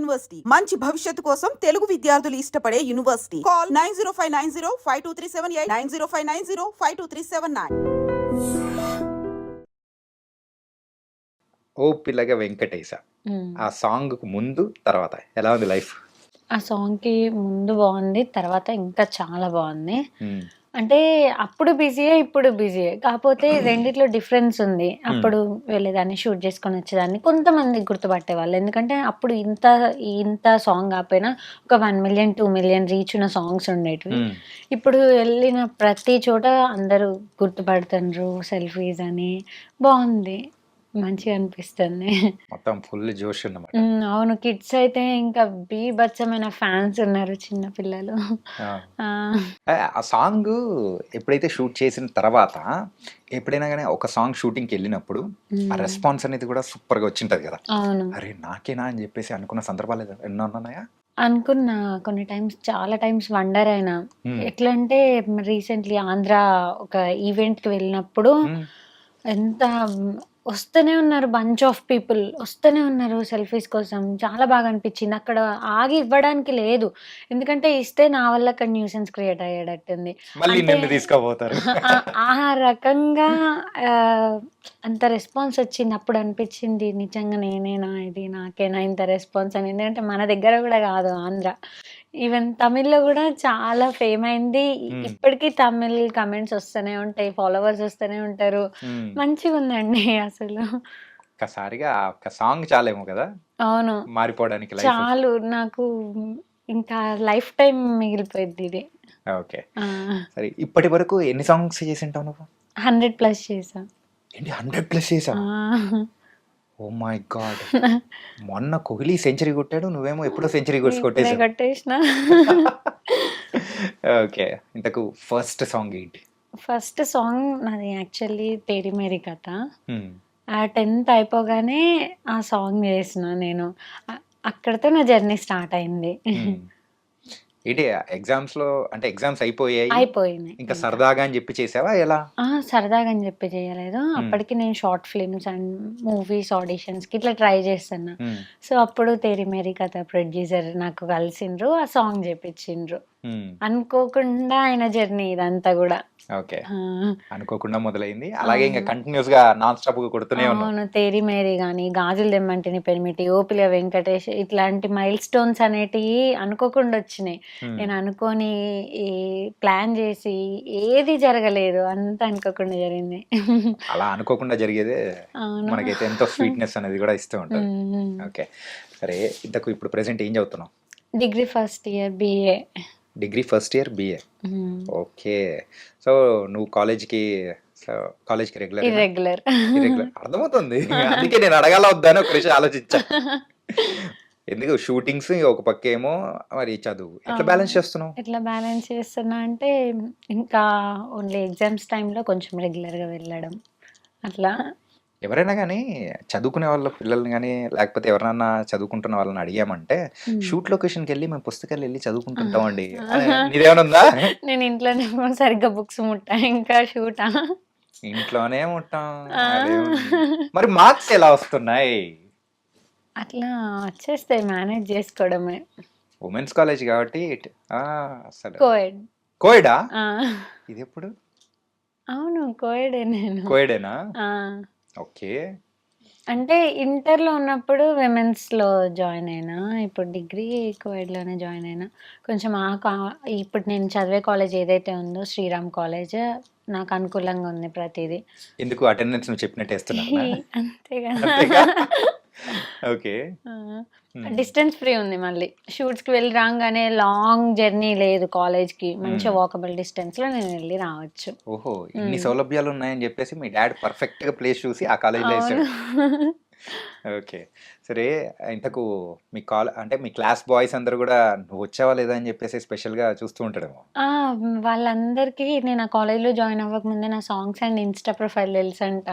University మంచి భవిష్యత్తు కోసం తెలుగు విద్యార్థులు ఇష్టపడే యూనివర్సిటీ. కాల్ 9059052378 9059052379. ఓ పిల్లగా వెంకటేశ ఆ సాంగ్ కు ముందు తర్వాత ఎలా ఉంది లైఫ్? ఆ సాంగ్‌కి ముందు బావుంది. తర్వాత ఇంకా చాలా బావుంది. అంటే అప్పుడు బిజీయే, ఇప్పుడు బిజీయే. కాపోతే రెండిట్లో డిఫరెన్స్ ఉంది. అప్పుడు వెళ్ళేదాన్ని, షూట్ చేసుకొని వచ్చేదాన్ని. కొంతమంది గుర్తుపట్టేవాళ్ళు. ఎందుకంటే అప్పుడు ఇంత సాంగ్ కాకపోయినా ఒక 1,000,000, 2,000,000 రీచ్ ఉన్న సాంగ్స్ ఉండేటివి. ఇప్పుడు వెళ్ళిన ప్రతి చోట అందరూ గుర్తుపడుతుండ్రు. సెల్ఫీస్ అని బావుంది. మంచిగా అనిపిస్తుంది. మొత్తం ఫుల్ జోష్ అన్నమాట. అవును. కిడ్స్ అయితే ఇంకా బీభత్సమైన ఫ్యాన్స్ ఉన్నారు చిన్న పిల్లలు. ఆ! ఆ సాంగ్ ఎప్పుడైతే షూట్ చేసిన తర్వాత ఎప్పుడైనా గానీ ఒక సాంగ్ షూటింగ్‌కి వెళ్ళినప్పుడు ఆ రెస్పాన్స్ అనేది కూడా సూపర్‌గా వచ్చింటది కదా! అవును. అరే నాకేనా అని చెప్పేసి అనుకున్న సందర్భాలు ఎన్నో ఉన్నాయా? అనుకున్నా. కొన్ని టైమ్స్, చాలా టైమ్స్ వండర్ అయినా. ఎట్లంటే రీసెంట్‌లీ ఆంధ్ర ఒక ఈవెంట్‌కి వెళ్ళినప్పుడు ఎంత వస్తూనే ఉన్నారు, బంచ్ ఆఫ్ పీపుల్ వస్తూనే ఉన్నారు సెల్ఫీస్ కోసం. చాలా బాగా అనిపించింది. అక్కడ ఆగి ఇవ్వడానికి లేదు. ఎందుకంటే ఇస్తే నా వల్ల అక్కడ న్యూసెన్స్ క్రియేట్ అయ్యేటట్టుంది. మళ్ళీ అంటే నిన్ను తీసుకుపోతారు. ఆ రకంగా అంత రెస్పాన్స్ వచ్చింది. అప్పుడు అనిపించింది నిజంగా నేనేనా ఇది, నాకేనా ఇంత రెస్పాన్స్ అని. ఎందుకంటే మన దగ్గర కూడా కాదు ఆంధ్ర. ఈవెన్ తమిళ్‌లో కూడా చాలా ఫేమ్ అయింది. ఇప్పటికీ తమిళ్ కమెంట్స్ వస్తూనే ఉంటాయి. ఫాలోవర్స్ వస్తూనే ఉంటారు. మంచిగుందండి అసలు. ఒక్కసారిగా ఒక్క సాంగ్ చాలేమో కదా అవును. మారిపోవడానికి లైఫ్. చాలు నాకు ఇంకా లైఫ్ టైమ్ మిగిలిపోయిద్ది ఇది. ఓకే. సరే ఇప్పటి వరకు ఎన్ని సాంగ్స్ చేసింటావు నువ్వు? 100+ చేశా. ఏంటి 100+ చేసావా? Oh my god! మొన్న కోహ్లీ సెంచరీ కొట్టాడు, నువ్వేమో ఎప్పుడో సెంచరీ కొట్టేసావు. కొట్టేసిన. ఓకే. ఇంతకు ఫస్ట్ సాంగ్ ఏంటి? ఫస్ట్ సాంగ్ నాది యాక్చువల్లీ 'తేరీ మేరీ కథ'. ఆ 10th అయిపోగానే ఆ సాంగ్ చేసిన నేను. అక్కడితో నా జర్నీ స్టార్ట్ అయింది. ఏంటి ఎగ్జామ్స్‌లో అంటే ఎగ్జామ్స్ అయిపోయాయి. అయిపోయినాయి. ఇంకా సరదాగా అని చెప్పి చేసావా ఎలా? సరదాగా అని చెప్పి చేయలేదు. అప్పటికి నేను షార్ట్ ఫిల్మ్స్ అండ్ మూవీస్ ఆడిషన్స్‌కి ఇట్లా ట్రై చేస్తున్నా. సో అప్పుడు 'తేరీ మేరీ కథ' ప్రొడ్యూసర్ నాకు కలిసిండ్రు. ఆ సాంగ్ చేపించిండ్రు. అనుకోకుండా ఆయన జర్నీ ఇదంతా కూడా. ఓకే. అనుకోకుండా మొదలైంది. అలాగే ఇంకా కంటిన్యూస్‌గా నాన్ స్టాప్‌గా కొడుతూనే ఉన్నావు. అవును. 'తేరీ మేరీ' గాని, 'గాజులు దెమ్మంటిని పెనిమిటి', 'ఓ పిల్ల వెంకటేష్' ఇట్లాంటి మైల్ స్టోన్స్ అనేటివి అనుకోకుండా వచ్చినాయి. నేను అనుకోని ఈ ప్లాన్ చేసి ఏది జరగలేదు. అంతా అనుకోకుండా జరిగింది. అలా అనుకోకుండా జరిగేదే మనకైతే ఎంతో స్వీట్‌నెస్ అనేది కూడా ఇస్తూ ఉంటది. ఓకే. సరే ఇంతకు ఇప్పుడు ప్రెజెంట్ ఏం చదువుతున్నావు? Degree first year BA. Degree first year BA. Okay. So నువ్వు కాలేజ్‌కి రెగ్యులర్? ఇర్రెగ్యులర్. అర్థమవుతుంది. అందుకే నేను అడగాలా వద్దా అని ఒక నిమిషం ఆలోచించా. ఎందుకు షూటింగ్స్ ఒక పక్కేమో మరి చదువు ఎట్లా బ్యాలెన్స్ చేస్తున్నావు? ఎట్లా బ్యాలెన్స్ చేస్తున్నా అంటే ఇంకా ఓన్లీ ఎగ్జామ్స్ టైంలో కొంచెం రెగ్యులర్‌గా వెళ్ళడం అట్లా. ఎవరైనా కానీ చదువుకునే వాళ్ళ పిల్లల్ని కానీ లేకపోతే ఎవరైనా చదువుకుంటున్న వాళ్ళని అడిగామంటే షూట్ లొకేషన్కి వెళ్ళి మేము పుస్తకాలు వెళ్ళి చదువుకుంటుంటామండి. నీదేమైనా ఉందా? నేను ఇంట్లోనే సరిగ్గా బుక్స్ ముట్టా, ఇంకా షూటా? ఇంట్లోనే ఉంటాం. మరి మార్క్స్ ఎలా వస్తున్నాయి? అట్లా వచ్చేస్తాయి, మేనేజ్ చేసుకోవడమే. ఉమెన్స్ కాలేజ్ కాబట్టి అసలు కోఎడ్. కోఎడా? ఇది ఎప్పుడు? అవును కోఎడే. నేను కోఎడేనా? ఓకే. అంటే ఇంటర్లో ఉన్నప్పుడు విమెన్స్లో జాయిన్ అయినా, ఇప్పుడు డిగ్రీ కోఎడ్లోనే జాయిన్ అయినా. కొంచెం ఇప్పుడు నేను చదివే కాలేజ్ ఏదైతే ఉందో శ్రీరామ్ కాలేజ్ నాకు అనుకూలంగా ఉంది ప్రతిదీ. ఎందుకు అటెండెన్స్ నువ్వు చెప్పినట్టు వేస్తున్నావా? అంతేగా. ఓకే. డిస్టెన్స్ ఫ్రీ ఉంది. మళ్ళీ షూట్స్కి వెళ్ళి రాగానే లాంగ్ జర్నీ లేదు కాలేజ్కి. మంచిగా వాకబుల్ డిస్టెన్స్లో నేను వెళ్ళి రావచ్చు. ఓహో, ఇన్ని సౌలభ్యాలు ఉన్నాయని చెప్పేసి మీ డాడ్ పర్ఫెక్ట్గా ప్లేస్ చూసి ఆ కాలేజ్లో వేసాడు. ఓకే. సరే ఇంతకు అంటే మీ క్లాస్ బాయ్స్ అందరూ కూడా నువ్వు వచ్చావా లేదా అని చెప్పేసి స్పెషల్గా చూస్తూ ఉంటాడేమో. వాళ్ళందరికీ నేను ఆ కాలేజ్లో జాయిన్ అవ్వకముందే నా సాంగ్స్ అండ్ ఇన్స్టా ప్రొఫైల్ తెలుసంట.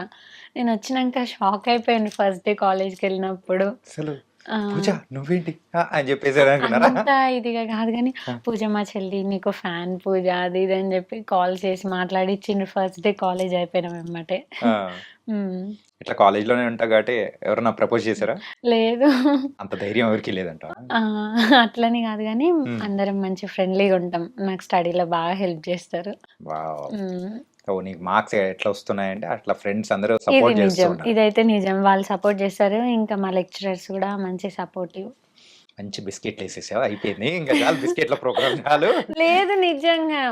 నేను వచ్చినాక షాక్ అయిపోయాను ఫస్ట్ డే కాలేజ్కి వెళ్ళినప్పుడు. అసలు ఆ! పూజ నువ్వేంటి అని చెప్పేసి అనుకున్నారా? అంత ఇదిగా కాదు గానీ, పూజ మా చెల్లి నీకు ఫ్యాన్ పూజ అది ఇది అని చెప్పి కాల్ చేసి మాట్లాడిచ్చిండ్రు. ఫస్ట్ డే కాలేజ్ అయిపోయినాం ఎమ్మటే. ఆ, హ్మ్. ఇట్లా కాలేజ్లోనే ఉంటా కాబట్టి ఎవరన్నా ప్రపోజ్ చేశారా? లేదు. అంత ధైర్యం ఎవరికి లేదంట. ఆ! అట్లని కాదు గానీ, అందరం మంచి ఫ్రెండ్లీగా ఉంటాం. నాకు స్టడీలో బాగా హెల్ప్ చేస్తారు. వావ్! హ్మ్. సో నీకు మార్క్స్ ఎట్లా వస్తున్నాయంటే అట్లా ఫ్రెండ్స్ అందరూ ఇది సపోర్ట్ చేస్తూ నిజం. ఉంటారు. ఇదైతే నిజం. వాళ్ళు సపోర్ట్ చేస్తారు. ఇంకా మా లెక్చరర్స్ కూడా మంచి సపోర్టివ్. మంచి బిస్కెట్లు వేసేసావు, అయిపోయింది ఇంకా చాలు, బిస్కెట్ల ప్రోగ్రామ్ చాలు. లేదు నిజంగా.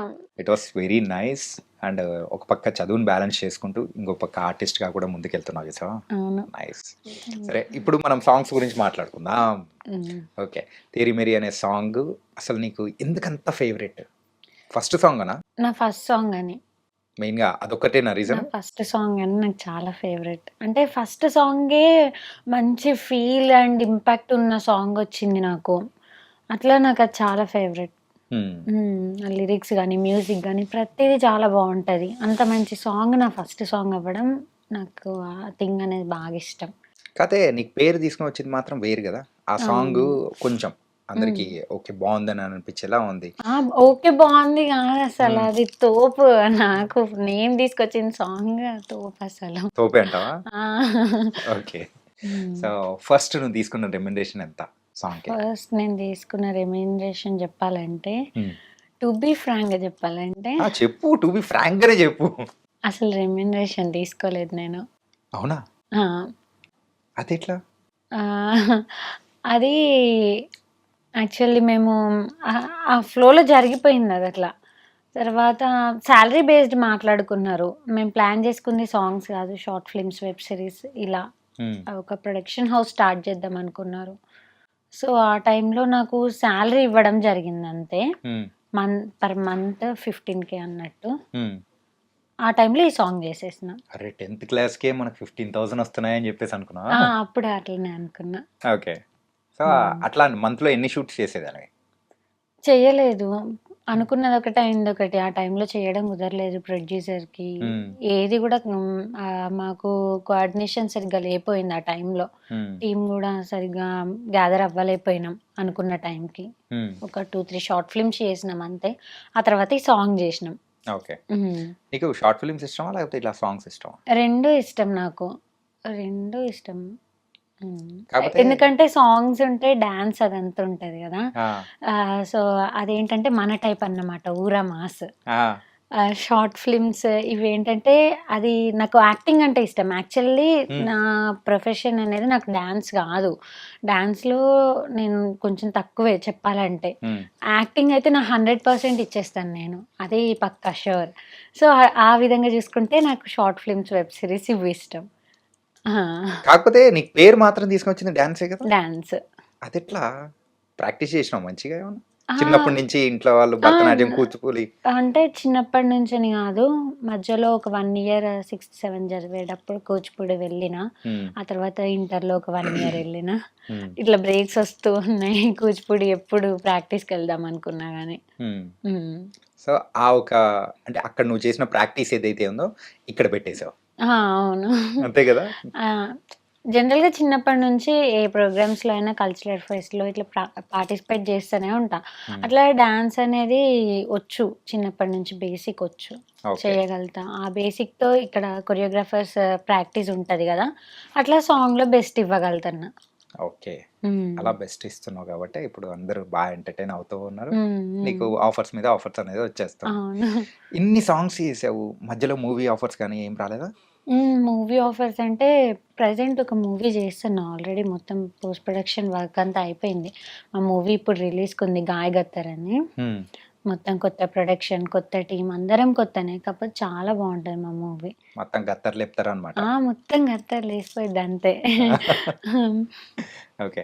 It was very nice. And ఒక పక్క చదువుని బ్యాలెన్స్ చేసుకుంటూ ఇంకొక పక్క ఆర్టిస్ట్గా కూడా ముందుకెళ్తున్నావు చూసావా? అవును. నైస్. సరే ఇప్పుడు మనం సాంగ్స్ గురించి మాట్లాడుకుందాం. హ్మ్. ఓకే, తేరి మేరీ అనే సాంగ్ అసలు నీకు ఎందుకంత ఫేవరెట్? ఫస్ట్ సాంగ్ అనా? నా ఫస్ట్ సాంగ్ అని. మెయిన్గా అదొక్కటే నా నా రీజన్. ఫస్ట్ సాంగ్ అని నాకు చాలా ఫేవరెట్. అంటే ఫస్ట్ సాంగే మంచి ఫీల్ అండ్ ఇంపాక్ట్ ఉన్న సాంగ్ వచ్చింది నాకు. అట్లా నాకు అది చాలా ఫేవరెట్. ఆ లిరిక్స్ గానీ, మ్యూజిక్ గానీ ప్రతీదీ చాలా బావుంటది. అంత మంచి సాంగ్ నా ఫస్ట్ సాంగ్ అవ్వడం నాకు ఆ థింగ్ అనేది బాగా ఇష్టం. కాకపోతే నీకు పేరు తీసుకొని వచ్చింది మాత్రం వేరు కదా. ఆ సాంగ్ అవును. కొంచెం అందరికి ఓకే బాగుందని అనిపించేలా ఉంది. ఓకే బావుంది కాదసలు. అది తోపు. నాకు నేమ్ తీసుకొచ్చిన సాంగ్ తోపసలు. తోపే అంటావా? ఆ! ఓకే. హ్మ్. సో ఫస్ట్ నువ్వు తీసుకున్న రెమ్యునరేషన్ ఎంత సాంగ్కి? ఫస్ట్ నేను తీసుకున్న రెమ్యూనరేషన్ చెప్పాలంటే, టు బీ ఫ్రాంక్‌గా చెప్పాలంటే, చెప్పు, టు బి ఫ్రాంక్ గానే చెప్పు. అసలు రెమ్యూనరేషన్ తీసుకోలేదు నేను. అవునా? ఆ! అదెట్లా? ఆహ్, అది యాక్చువల్లీ మేము ఆ ఫ్లోలో జరిగిపోయిందదట్లా. తర్వాత సాలరీ బేస్డ్ మాట్లాడుకున్నారు. మేము ప్లాన్ చేసుకుంది సాంగ్స్ కాదు. షార్ట్ ఫిల్మ్స్, వెబ్ సిరీస్ ఇలా ఒక ప్రొడక్షన్ హౌస్ స్టార్ట్ చేద్దాం అనుకున్నారు. సో, ఆ టైంలో నాకు సాలరీ ఇవ్వడం జరిగిందంతే. పర్ మంత్ 15,000 అన్నట్టు. ఆ టైంలో ఈ సాంగ్ చేసేసిన. అరే 10th క్లాస్కే మనకు 15,000 వస్తున్నాయని చెప్పేసి అనుకున్నావా? అప్పుడు అట్లనే అనుకున్నా. ఓకే. సో అట్లా మంత్లో ఎన్ని షూట్స్ చేసేదానివి? చెయ్యలేదు. అనుకున్నదొకటి, అయిందొకటి. ఆ టైంలో చేయడం కుదరలేదు ప్రొడ్యూసర్‌కి. ఏది గూడా మాకు కోఆర్డినేషన్ సరిగ్గా లేపోయింది ఆ టైంలో. టీమ్ గూడా సరిగ్గా గ్యాదర్ అవ్వలేకపోయినాం అనుకున్న టైంకి. ఒక 2, 3 షార్ట్ ఫిల్మ్స్ చేసినాం అంతే. ఆ తర్వాత ఈ సాంగ్ జేసినాం. ఓకే. నీకు షార్ట్ ఫిల్మ్స్ ఇష్టమా లేకపోతే ఇట్లా సాంగ్స్ ఇష్టమా? 2 ఇష్టం నాకు. 2 ఇష్టం. కాకపోతే ఎందుకంటే సాంగ్స్ ఉంటే డాన్స్ అదంతా ఉంటది గదా! సో, అదేంటంటే మన టైప్ అన్నమాట. ఊరా మాస్. షార్ట్ ఫిల్మ్స్ ఇవేంటంటే అది నాకు యాక్టింగ్ అంటే ఇష్టం. యాక్చువల్లీ నా ప్రొఫెషన్ అనేది నాకు డాన్స్ గాదు. డాన్స్‌లో నేను కొంచెం తక్కువే చెప్పాలంటే. యాక్టింగ్ అయితే నా 100% ఇచ్చేస్తాను నేను. అది పక్కా ష్యూర్. సో, ఆ విధంగా చూసుకుంటే నాకు షార్ట్ ఫిల్మ్స్, వెబ్ సిరీస్ ఇవి ఇష్టం. కాకపోతే నీకు పేరు మాత్రం తీసుకొచ్చింది డాన్సే కదా? డాన్స్. అదెట్లా? ప్రాక్టీస్ చేసినావా మంచిగా ఏమన్నా? ఆ! చిన్నప్పటి నుంచి ఇంట్లో వాళ్ళు భరతనాట్యం, కూచిపూడి? అంటే చిన్నప్పటి నుంచని గాదు. మధ్యలో ఒక 1 ఇయర్ 6th, 7th చదివేటప్పుడు కూచిపూడి వెళ్ళినా. ఆ తర్వాత ఇంటర్‌లో ఒక 1 ఇయర్ ఎళ్ళినా. ఇట్లా బ్రేక్స్ వస్తూ ఉన్నాయి. కూచిపూడి ఎప్పుడు ప్రాక్టీస్‌కెళ్దాం అనుకున్నా గానీ. సో, అంటే అక్కడ నువ్వు చేసిన ప్రాక్టీస్ ఏదైతే ఉందో ఇక్కడ పెట్టేసావు. అవును. అంతే కదా? జనరల్‌గా చిన్నప్పటి నుంచి ఏ ప్రోగ్రామ్స్‌లో అయినా కల్చరల్ ఫెస్ట్‌లో ఇట్లా పార్టిసిపేట్ చేస్తూనే ఉంటా. అట్లా డాన్స్ అనేది వచ్చు. చిన్నప్పటి నుంచి బేసిక్ వచ్చు. చేయగలుగుతా. ఆ బేసిక్‌తో ఇక్కడ కొరియోగ్రాఫర్స్ ప్రాక్టీస్ ఉంటది గదా! అట్లా సాంగ్‌లో బెస్ట్ ఇవ్వగలుగుతున్నా. ఓకే. అలా బెస్ట్ ఇస్తున్నావు కాబట్టి ఇప్పుడు అందరూ బాగా ఎంటర్‌టైన్ అవుతూ ఉన్నారు. నీకు ఆఫర్స్ మీద ఆఫర్స్ అనేది వచ్చేస్తాయి. అవును. ఇన్ని సాంగ్స్ చేసావు. మధ్యలో మూవీ ఆఫర్స్ కానీ ఏం రాలేదా? మూవీ ఆఫర్స్ అంటే ప్రెజెంట్ ఒక మూవీ చేస్తున్నా ఆల్రెడీ మొత్తం పోస్ట్ ప్రొడక్షన్ వర్క్ అంతా అయిపోయింది. ఆ మూవీ ఇప్పుడు రిలీజ్‌కుంది 'గాయగత్తర్' అని. మొత్తం కొత్త ప్రొడక్షన్, కొత్త టీమ్ అందరం కొత్తనే. కాకపోతే చాలా బావుంటది మా మూవీ. మొత్తం గత్తర్ లేపుతారనమాట. మొత్తం గత్తర్ లేసిపోయిద్ది అంతే. ఓకే.